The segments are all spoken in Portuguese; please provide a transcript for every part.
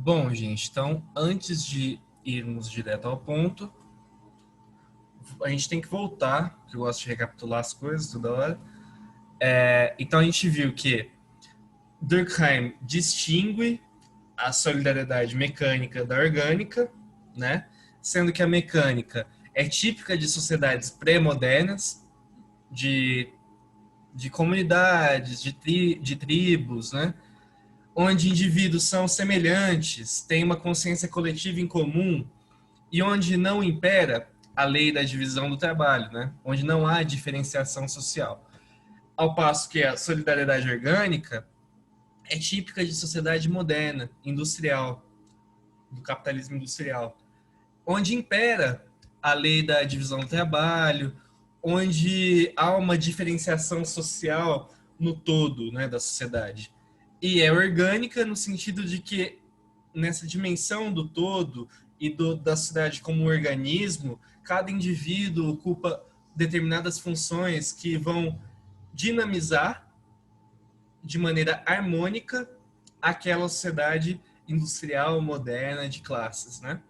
Bom, gente, então, antes de irmos direto ao ponto, a gente tem que voltar, porque eu gosto de recapitular as coisas toda hora. Então, a gente viu que Durkheim distingue a solidariedade mecânica da orgânica, né? Sendo que a mecânica é típica de sociedades pré-modernas, de, de comunidades, de tribos, né? Onde indivíduos são semelhantes, têm uma consciência coletiva em comum e onde não impera a lei da divisão do trabalho, né? Onde não há diferenciação social. Ao passo que a solidariedade orgânica é típica de sociedade moderna, industrial, do capitalismo industrial, onde impera a lei da divisão do trabalho, onde há uma diferenciação social no todo, né, da sociedade. E é orgânica no sentido de que nessa dimensão do todo e da sociedade como um organismo, cada indivíduo ocupa determinadas funções que vão dinamizar de maneira harmônica aquela sociedade industrial moderna de classes, né?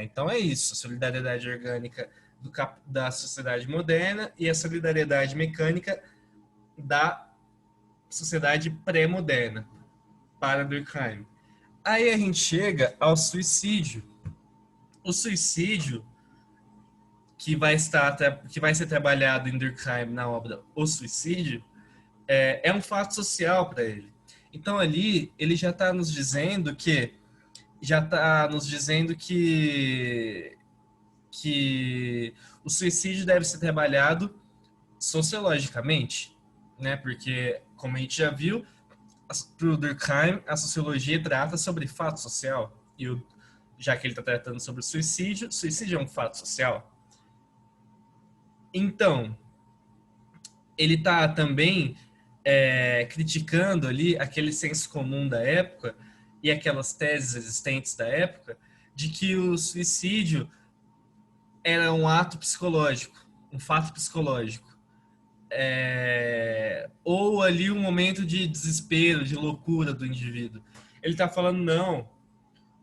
Então é isso, a solidariedade orgânica da sociedade moderna e a solidariedade mecânica da sociedade pré-moderna para Durkheim. Aí a gente chega ao suicídio. O suicídio que vai ser trabalhado em Durkheim na obra O Suicídio é um fato social para ele. Então ali ele já está nos dizendo que o suicídio deve ser trabalhado sociologicamente, né? Porque como a gente já viu, para o Durkheim a sociologia trata sobre fato social e já que ele está tratando sobre suicídio é um fato social. Então, ele está também criticando ali aquele senso comum da época e aquelas teses existentes da época de que o suicídio era um ato psicológico, um fato psicológico. Ou ali um momento de desespero, de loucura do indivíduo. Ele está falando, não,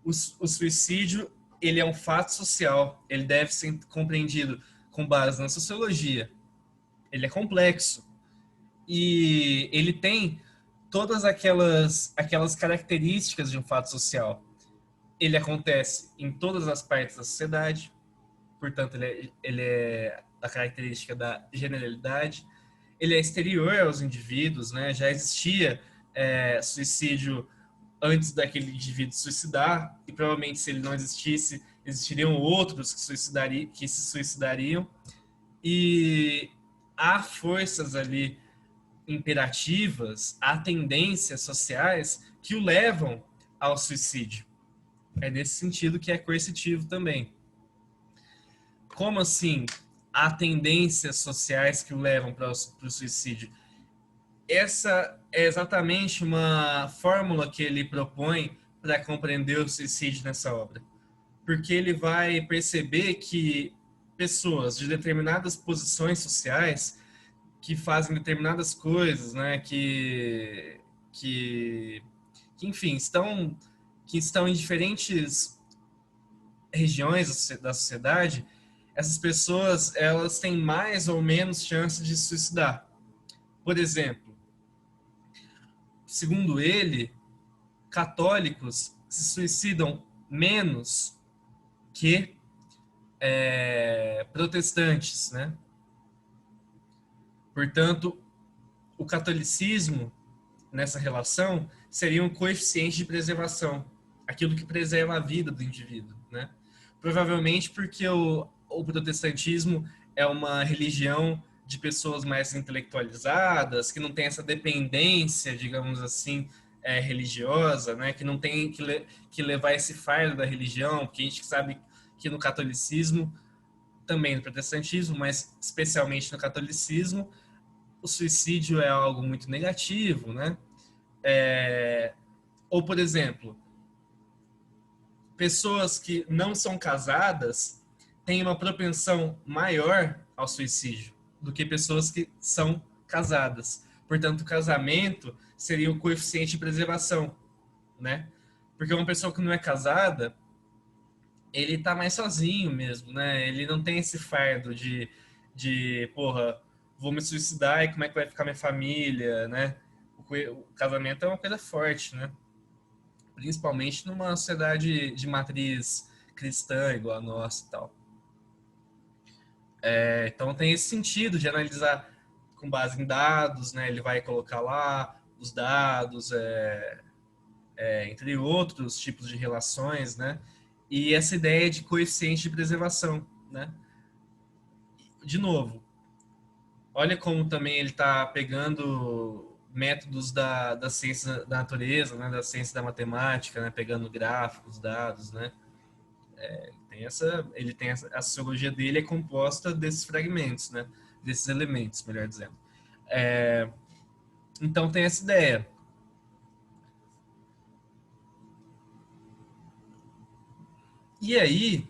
o suicídio ele é um fato social, ele deve ser compreendido com base na sociologia. Ele é complexo. E ele tem todas aquelas características de um fato social. Ele acontece em todas as partes da sociedade, portanto, ele é a característica da generalidade. Ele é exterior aos indivíduos, né? Já existia suicídio antes daquele indivíduo suicidar, e provavelmente se ele não existisse, existiriam outros que se suicidariam. E há forças ali imperativas, há tendências sociais que o levam ao suicídio. É nesse sentido que é coercitivo também. Como assim há tendências sociais que o levam para o suicídio? Essa é exatamente uma fórmula que ele propõe para compreender o suicídio nessa obra. Porque ele vai perceber que pessoas de determinadas posições sociais que fazem determinadas coisas, né, que enfim, que estão em diferentes regiões da sociedade, essas pessoas, elas têm mais ou menos chance de se suicidar. Por exemplo, segundo ele, católicos se suicidam menos que protestantes, né? Portanto, o catolicismo nessa relação seria um coeficiente de preservação, aquilo que preserva a vida do indivíduo, né? Provavelmente porque o protestantismo é uma religião de pessoas mais intelectualizadas, que não tem essa dependência, digamos assim, religiosa, né? Que não tem que levar esse fardo da religião, porque a gente sabe que no catolicismo, também no protestantismo, mas especialmente no catolicismo, o suicídio é algo muito negativo, né? Ou, por exemplo, pessoas que não são casadas têm uma propensão maior ao suicídio do que pessoas que são casadas. Portanto, o casamento seria o coeficiente de preservação, né? Porque uma pessoa que não é casada, ele tá mais sozinho mesmo, né? Ele não tem esse fardo porra, vou me suicidar e como é que vai ficar minha família, né? O casamento é uma coisa forte, né? Principalmente numa sociedade de matriz cristã, igual a nossa e tal. Então tem esse sentido de analisar com base em dados, né? Ele vai colocar lá os dados, entre outros tipos de relações, né? E essa ideia de coeficiente de preservação, né? De novo, olha como também ele está pegando métodos da ciência da natureza, né? Da ciência da matemática, né? Pegando gráficos, dados, né? A sociologia dele é composta desses fragmentos, né? Desses elementos, melhor dizendo. Então tem essa ideia. E aí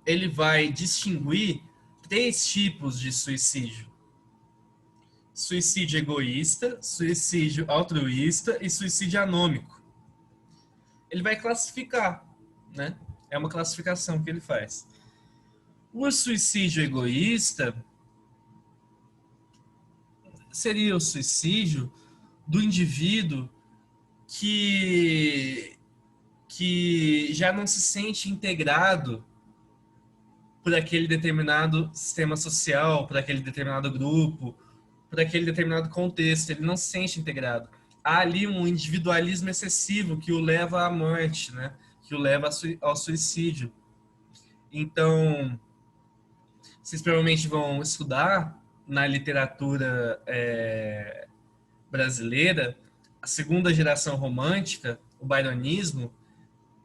ele vai distinguir três tipos de suicídio: suicídio egoísta, suicídio altruísta e suicídio anômico. Ele vai classificar, né? É uma classificação que ele faz. O suicídio egoísta seria o suicídio do indivíduo que já não se sente integrado por aquele determinado sistema social, por aquele determinado grupo, por aquele determinado contexto. Ele não se sente integrado. Há ali um individualismo excessivo que o leva à morte, né? Que o leva ao suicídio. Então, vocês provavelmente vão estudar na literatura brasileira a segunda geração romântica, o byronismo,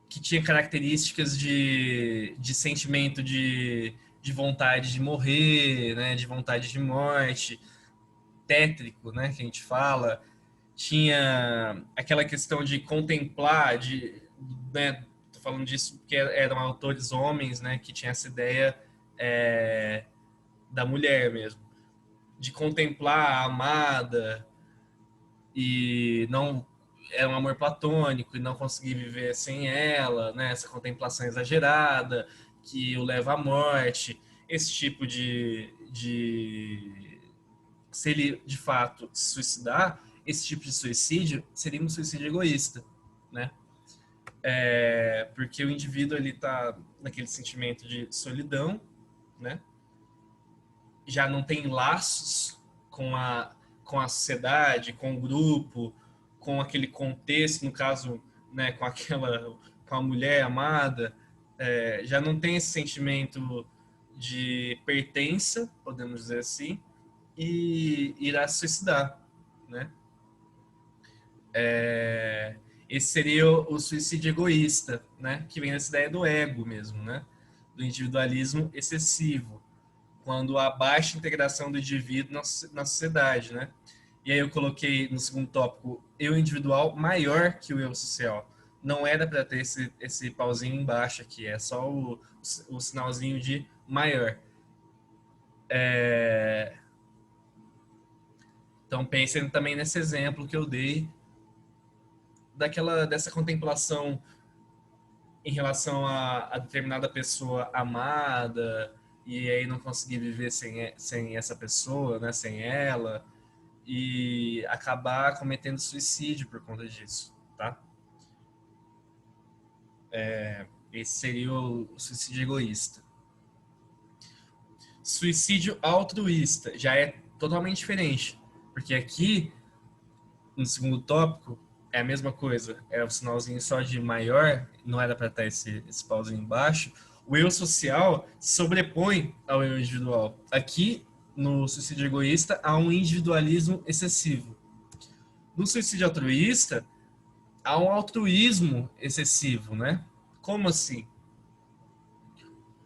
que tinha características de sentimento de vontade de morrer, né, de vontade de morte, tétrico, né, que a gente fala. Tinha aquela questão de contemplar, né, tô falando disso porque eram autores homens, né, que tinha essa ideia da mulher mesmo, de contemplar a amada e não é um amor platônico e não conseguir viver sem ela, né? Essa contemplação exagerada que o leva à morte, esse tipo de se ele de fato se suicidar, esse tipo de suicídio seria um suicídio egoísta, né? Porque o indivíduo ele tá naquele sentimento de solidão, né? Já não tem laços com a sociedade, com o grupo, com aquele contexto, no caso, né, com a mulher amada, já não tem esse sentimento de pertença, podemos dizer assim, e irá se suicidar, né? Esse seria o suicídio egoísta, né? Que vem dessa ideia do ego mesmo, né? Do individualismo excessivo, quando há baixa integração do indivíduo na sociedade, né? E aí eu coloquei no segundo tópico eu individual maior que o eu social. Não era para ter esse pauzinho embaixo aqui, é só o sinalzinho de maior. Então pensem também nesse exemplo que eu dei dessa contemplação em relação a determinada pessoa amada e aí não conseguir viver sem essa pessoa, né, sem ela, e acabar cometendo suicídio por conta disso, tá? Esse seria o suicídio egoísta. Suicídio altruísta já é totalmente diferente, porque aqui, no segundo tópico, é a mesma coisa, é o sinalzinho só de maior, não era para estar esse pauzinho embaixo. O eu social se sobrepõe ao eu individual. Aqui, no suicídio egoísta, há um individualismo excessivo. No suicídio altruísta, há um altruísmo excessivo, né? Como assim?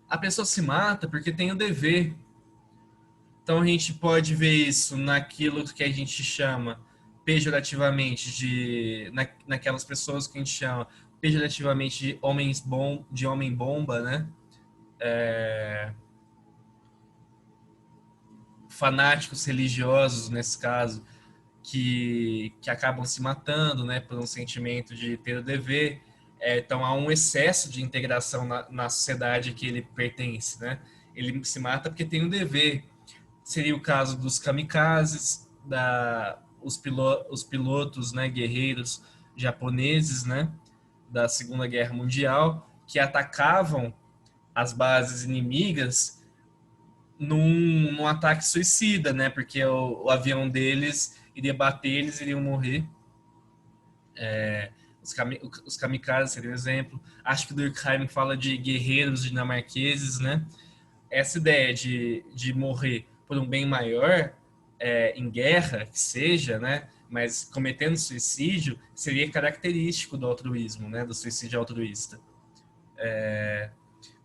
A pessoa se mata porque tem o dever. Então a gente pode ver isso naquilo que a gente chama pejorativamente naquelas pessoas que a gente chama pejorativamente de homem bomba, né? Fanáticos religiosos nesse caso, que acabam se matando, né, por um sentimento de ter o dever. Então há um excesso de integração na sociedade que ele pertence, né? Ele se mata porque tem um dever. Seria o caso dos kamikazes, os pilotos, né, guerreiros japoneses, né, da Segunda Guerra Mundial, que atacavam as bases inimigas num ataque suicida, né, porque o avião deles iria bater, eles iriam morrer. Os kamikazes seriam um exemplo. Acho que o Durkheim fala de guerreiros dinamarqueses, né? Essa ideia de morrer por um bem maior, em guerra, que seja, né? Mas cometendo suicídio, seria característico do altruísmo, né? Do suicídio altruísta.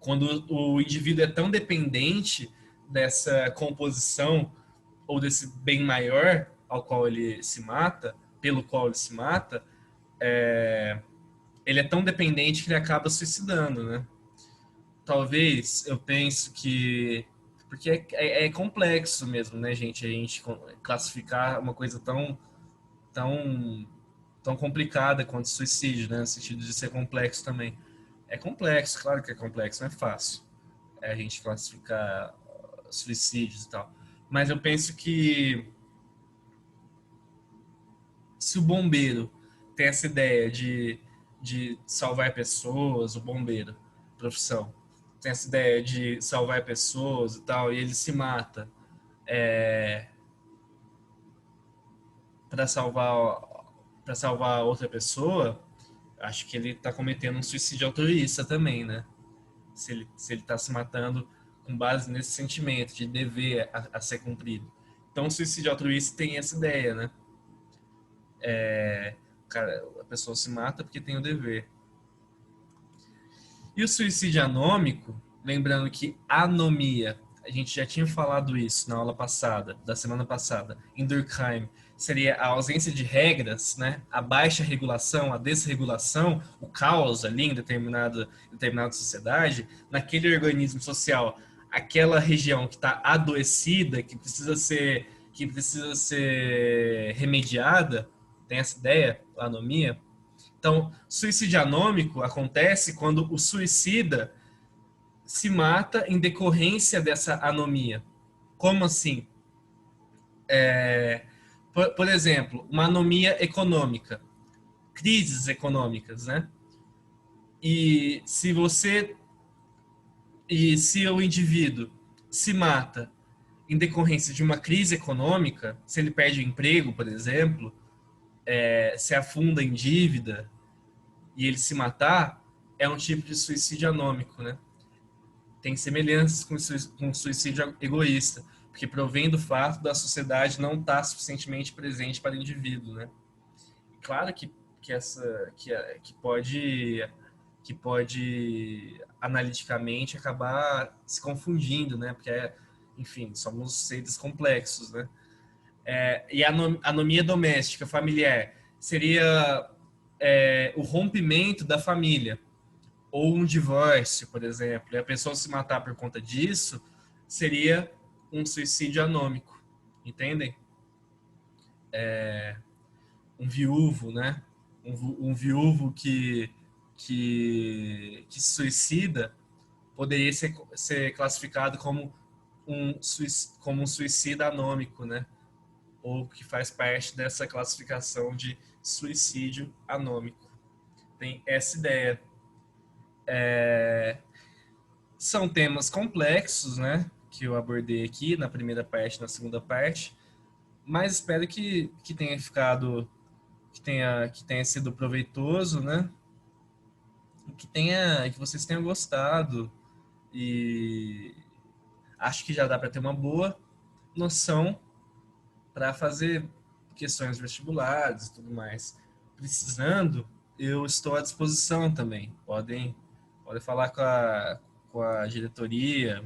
Quando o indivíduo é tão dependente dessa composição ou desse bem maior ao qual ele se mata, pelo qual ele se mata, ele é tão dependente que ele acaba suicidando, né? Talvez eu penso que porque é complexo mesmo, né, gente? A gente classificar uma coisa tão tão complicada quanto suicídio, né? No sentido de ser complexo também. É complexo, claro que é complexo, não é fácil a gente classificar suicídios e tal. Mas eu penso que se o bombeiro tem essa ideia de salvar pessoas, o bombeiro, profissão, tem essa ideia de salvar pessoas e tal, e ele se mata para salvar para salvar outra pessoa, acho que ele está cometendo um suicídio altruísta também, né? Se ele está se matando com base nesse sentimento de dever a ser cumprido. Então, o suicídio altruísta tem essa ideia, né? Cara, a pessoa se mata porque tem o dever. E o suicídio anômico, lembrando que anomia, a gente já tinha falado isso na aula passada, da semana passada, em Durkheim, seria a ausência de regras, né? A baixa regulação, a desregulação, o caos ali em determinada sociedade, naquele organismo social, aquela região que está adoecida, que precisa ser remediada, tem essa ideia, a anomia. Então, suicídio anômico acontece quando o suicida se mata em decorrência dessa anomia. Como assim? Por exemplo, uma anomia econômica, crises econômicas, né? E se você e se o indivíduo se mata em decorrência de uma crise econômica, se ele perde o emprego, por exemplo, se afunda em dívida e ele se matar, é um tipo de suicídio anômico, né? Tem semelhanças com o suicídio egoísta, porque provém do fato da sociedade não estar suficientemente presente para o indivíduo, né? Claro que pode analiticamente acabar se confundindo, né? Porque enfim, somos seres complexos, né? E a anomia doméstica familiar seria o rompimento da família ou um divórcio, por exemplo, e a pessoa se matar por conta disso, seria um suicídio anômico, entendem? Um viúvo, né? Um viúvo que se suicida poderia ser classificado como um suicida anômico, né? Ou que faz parte dessa classificação de suicídio anômico. Tem essa ideia. São temas complexos, né? Que eu abordei aqui na primeira parte, na segunda parte, mas espero que tenha ficado, que tenha sido proveitoso, né? E que vocês tenham gostado e acho que já dá para ter uma boa noção para fazer questões vestibulares e tudo mais. Precisando, eu estou à disposição também. Podem falar com a diretoria.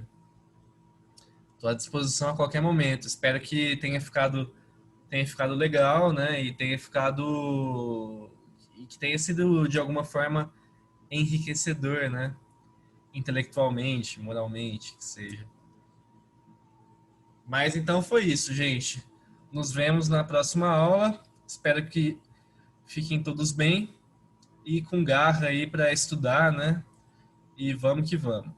Estou à disposição a qualquer momento. Espero que tenha ficado legal, né? E que tenha sido de alguma forma enriquecedor, né? Intelectualmente, moralmente, que seja. Mas então foi isso, gente. nos vemos na próxima aula. Espero que fiquem todos bem e com garra aí para estudar, né? E vamos que vamos.